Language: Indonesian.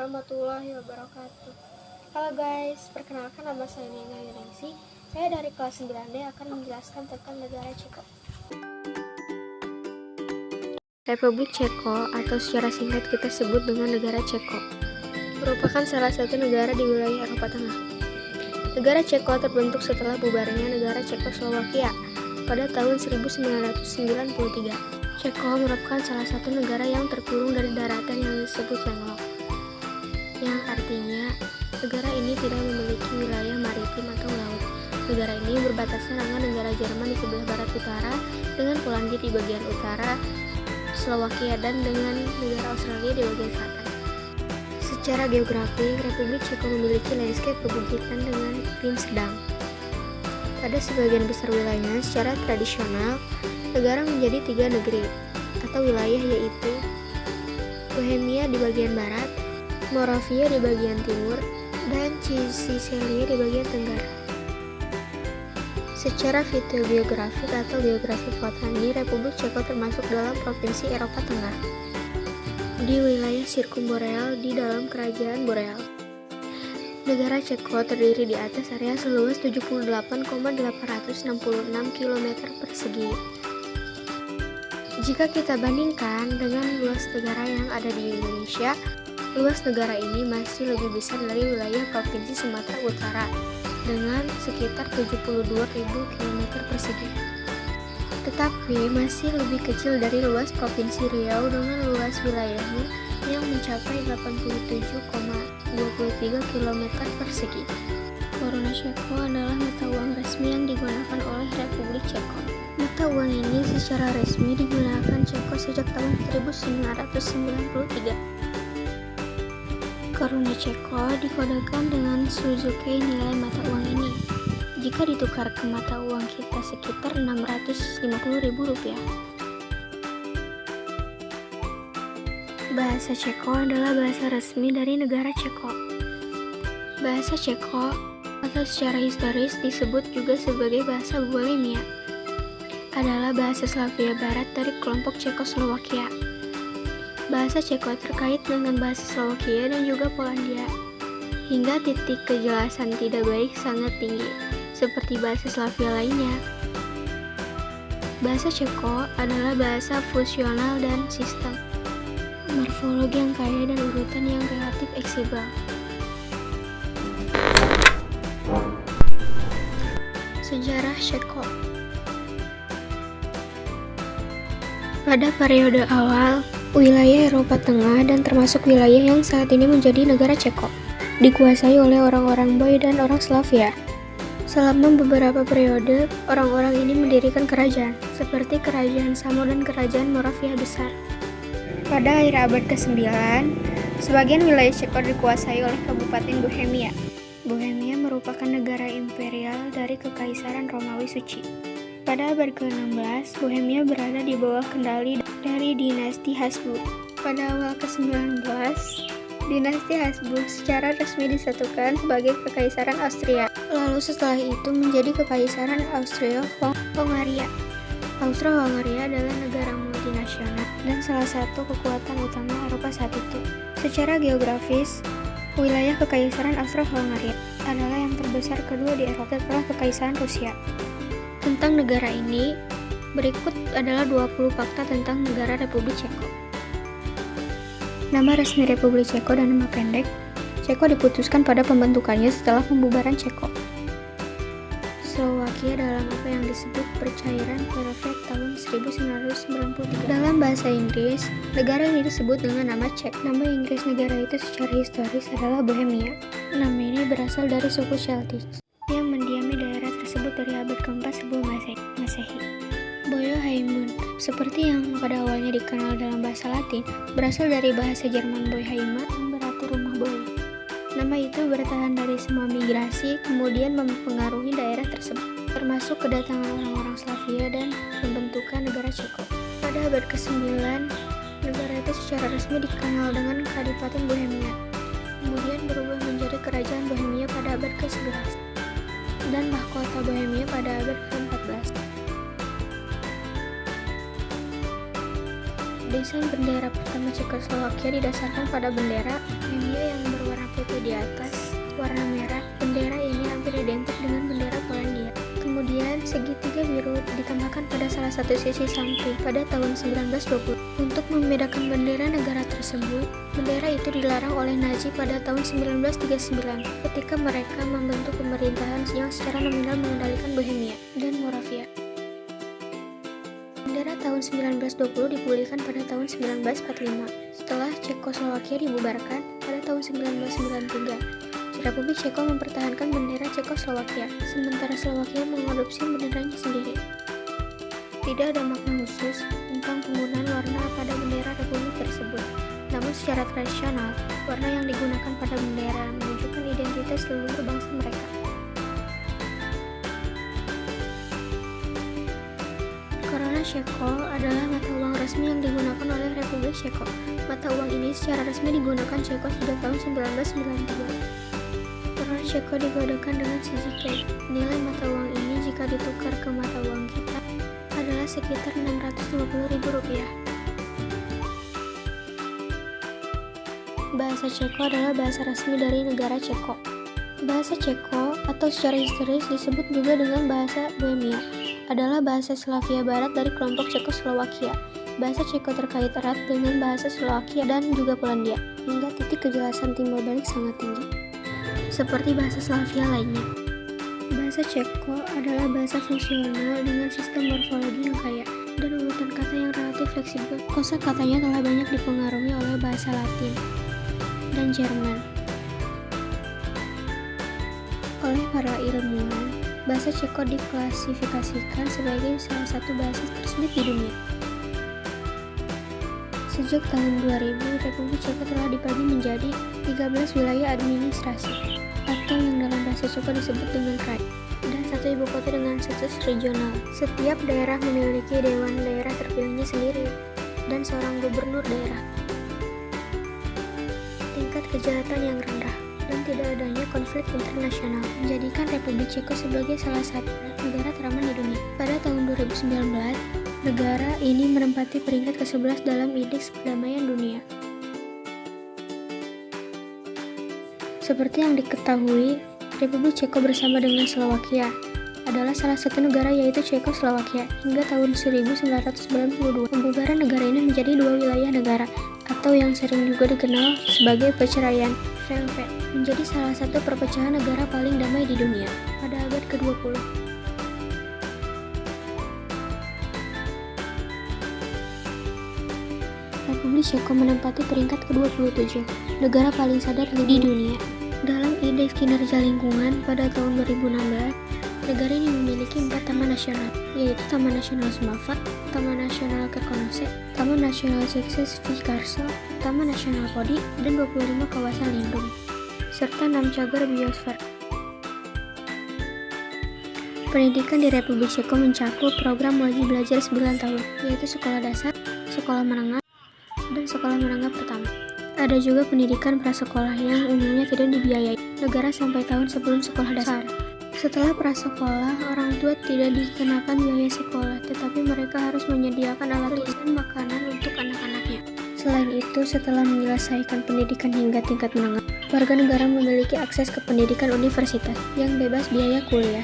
warahmatullahi wabarakatuh. Halo guys, perkenalkan nama saya Nina Yunisi. Saya dari kelas 9D akan menjelaskan tentang negara Ceko. Republik Ceko atau secara singkat kita sebut dengan negara Ceko merupakan salah satu negara di wilayah Eropa Tengah. Negara Ceko terbentuk setelah bubarnya negara Cekoslowakia pada tahun 1993. Ceko merupakan salah satu negara yang terkurung dari daratan yang disebut landlocked, yang artinya negara ini tidak memiliki wilayah maritim atau laut. Negara ini berbatasan dengan negara Jerman di sebelah barat utara, dengan Polandia di bagian utara, Slovakia, dan dengan negara Australia di bagian selatan. Secara geografi, Republik Ceko memiliki landscape perbukitan dengan iklim sedang. Pada sebagian besar wilayahnya, secara tradisional, negara menjadi 3 negeri atau wilayah, yaitu Bohemia di bagian barat, Moravia di bagian timur, dan Cisleria di bagian tenggara. Secara fitogeografik atau geografi botani, Republik Ceko termasuk dalam provinsi Eropa Tengah, di wilayah sirkumboreal di dalam kerajaan Boreal. Negara Ceko terdiri di atas area seluas 78,866 km persegi. Jika kita bandingkan dengan luas negara yang ada di Indonesia, luas negara ini masih lebih besar dari wilayah Provinsi Sumatera Utara dengan sekitar 72.000 km persegi. Tetapi masih lebih kecil dari luas Provinsi Riau dengan luas wilayahnya yang mencapai 87,23 km persegi. Koruna Ceko adalah mata uang resmi yang digunakan oleh Republik Ceko. Mata uang ini secara resmi digunakan Ceko sejak tahun 1993. Koruna Ceko dikodekan dengan Suzuki nilai mata uang ini. Jika ditukar ke mata uang kita sekitar Rp650.000. Bahasa Ceko adalah bahasa resmi dari negara Ceko. Bahasa Ceko atau secara historis disebut juga sebagai bahasa Bohemia adalah bahasa Slavia Barat dari kelompok Cekoslowakia. Bahasa Ceko terkait dengan bahasa Slovakia dan juga Polandia, hingga titik kejelasan tidak baik sangat tinggi, seperti bahasa Slavia lainnya. Bahasa Ceko adalah bahasa fusional dan sistem morfologi yang kaya dan urutan yang relatif fleksibel. Sejarah Ceko. Pada periode awal, wilayah Eropa Tengah dan termasuk wilayah yang saat ini menjadi negara Ceko dikuasai oleh orang-orang Boy dan orang Slavia. Selama beberapa periode, orang-orang ini mendirikan kerajaan, seperti Kerajaan Samo dan Kerajaan Moravia Besar. Pada akhir abad ke-9, sebagian wilayah Ceko dikuasai oleh Kabupaten Bohemia. Bohemia merupakan negara imperial dari Kekaisaran Romawi Suci. Pada abad ke-16, Bohemia berada di bawah kendali dari dinasti Habsburg. Pada awal ke-19, dinasti Habsburg secara resmi disatukan sebagai Kekaisaran Austria. Lalu setelah itu menjadi Kekaisaran Austria-Hongaria. Austria-Hongaria adalah negara multinasional dan salah satu kekuatan utama Eropa saat itu. Secara geografis, wilayah Kekaisaran Austria-Hongaria adalah yang terbesar kedua di Eropa setelah Kekaisaran Rusia. Tentang negara ini, berikut adalah 20 fakta tentang negara Republik Ceko. Nama resmi Republik Ceko dan nama pendek. Ceko diputuskan pada pembentukannya setelah pembubaran Ceko. Slovakia dalam apa yang disebut percairan Perfect tahun 1993. Dalam bahasa Inggris, negara ini disebut dengan nama Czech. Nama Inggris negara itu secara historis adalah Bohemia. Nama ini berasal dari suku Celtic yang mendiami daerah tersebut dari abad ke-4 sebelum Masehi. Boheimund, seperti yang pada awalnya dikenal dalam bahasa Latin, berasal dari bahasa Jerman Boheima yang berarti rumah boy. Nama itu bertahan dari semua migrasi, kemudian mempengaruhi daerah tersebut, termasuk kedatangan orang-orang Slavia dan pembentukan negara Ceko. Pada abad ke-9, negara itu secara resmi dikenal dengan Kadipaten Bohemia, kemudian berubah menjadi Kerajaan Bohemia pada abad ke-11, dan Mahkota Bohemia pada abad ke-14. Desain bendera pertama Cekoslowakia didasarkan pada bendera Bohemia yang di atas, warna merah. Bendera ini hampir identik dengan bendera Polandia. Kemudian segitiga biru ditambahkan pada salah satu sisi samping pada tahun 1920. Untuk membedakan bendera negara tersebut, bendera itu dilarang oleh Nazi pada tahun 1939 ketika mereka membentuk pemerintahan yang secara nominal mengendalikan Bohemia dan Moravia. Bendera tahun 1920 dipulihkan pada tahun 1945 setelah Cekoslowakia dibubarkan pada tahun 1993. Republik Ceko mempertahankan bendera Cekoslowakia, sementara Slovakia mengadopsi benderanya sendiri. Tidak ada makna khusus tentang penggunaan warna pada bendera republik tersebut. Namun secara tradisional, warna yang digunakan pada bendera menunjukkan identitas seluruh bangsa mereka. Koruna Ceko adalah mata uang resmi yang digunakan oleh Republik Ceko. Mata uang ini secara resmi digunakan Ceko sejak tahun 1993. Koruna Ceko digodakan dengan CZK. Nilai mata uang ini jika ditukar ke mata uang kita adalah sekitar Rp650.000. Bahasa Ceko adalah bahasa resmi dari negara Ceko. Bahasa Ceko atau secara historis disebut juga dengan bahasa Bohemia adalah bahasa Slavia Barat dari kelompok Cekoslowakia. Bahasa Ceko terkait erat dengan bahasa Slovakia dan juga Polandia, hingga titik kejelasan timbal balik sangat tinggi, seperti bahasa Slavia lainnya. Bahasa Ceko adalah bahasa fungsional dengan sistem morfologi yang kaya dan urutan kata yang relatif fleksibel. Kosakatanya telah banyak dipengaruhi oleh bahasa Latin dan Jerman. Oleh para ilmuwan, bahasa Ceko diklasifikasikan sebagai salah satu bahasa tersulit di dunia. Sejak tahun 2000, Republik Ceko telah dibagi menjadi 13 wilayah administrasi, atau yang dalam bahasa Ceko disebut dengan kraj, dan satu ibu kota dengan status regional. Setiap daerah memiliki dewan daerah terpilihnya sendiri, dan seorang gubernur daerah. Tingkat kejahatan yang rendah dan tidak adanya konflik internasional menjadikan Republik Ceko sebagai salah satu negara teraman di dunia. Pada tahun 2019, negara ini menempati peringkat ke-11 dalam Indeks Perdamaian Dunia. Seperti yang diketahui, Republik Ceko bersama dengan Slovakia adalah salah satu negara, yaitu Cekoslowakia. Hingga tahun 1992, pembubaran negara ini menjadi dua wilayah negara, atau yang sering juga dikenal sebagai perceraian Velvet, menjadi salah satu perpecahan negara paling damai di dunia pada abad ke-20. Republik Ceko menempati peringkat ke-27, negara paling sadar di dunia. Dalam Indeks Kinerja Lingkungan pada tahun 2016, negara ini memiliki 4 taman nasional, yaitu Taman Nasional Sumatera, Taman Nasional Kekonsek, Taman Nasional Sekses-Vikarso, Taman Nasional Podi, dan 25 kawasan lindung, serta 6 cagar biosfer. Pendidikan di Republik Ceko mencakup program wajib belajar 9 tahun, yaitu sekolah dasar, sekolah menengah, dan sekolah menengah pertama. Ada juga pendidikan prasekolah yang umumnya tidak dibiayai negara sampai tahun sebelum sekolah dasar. Setelah prasekolah, orang tua tidak dikenakan biaya sekolah, tetapi mereka harus menyediakan alat tulis dan makanan untuk anak-anaknya. Selain itu, setelah menyelesaikan pendidikan hingga tingkat menengah, warga negara memiliki akses ke pendidikan universitas yang bebas biaya kuliah.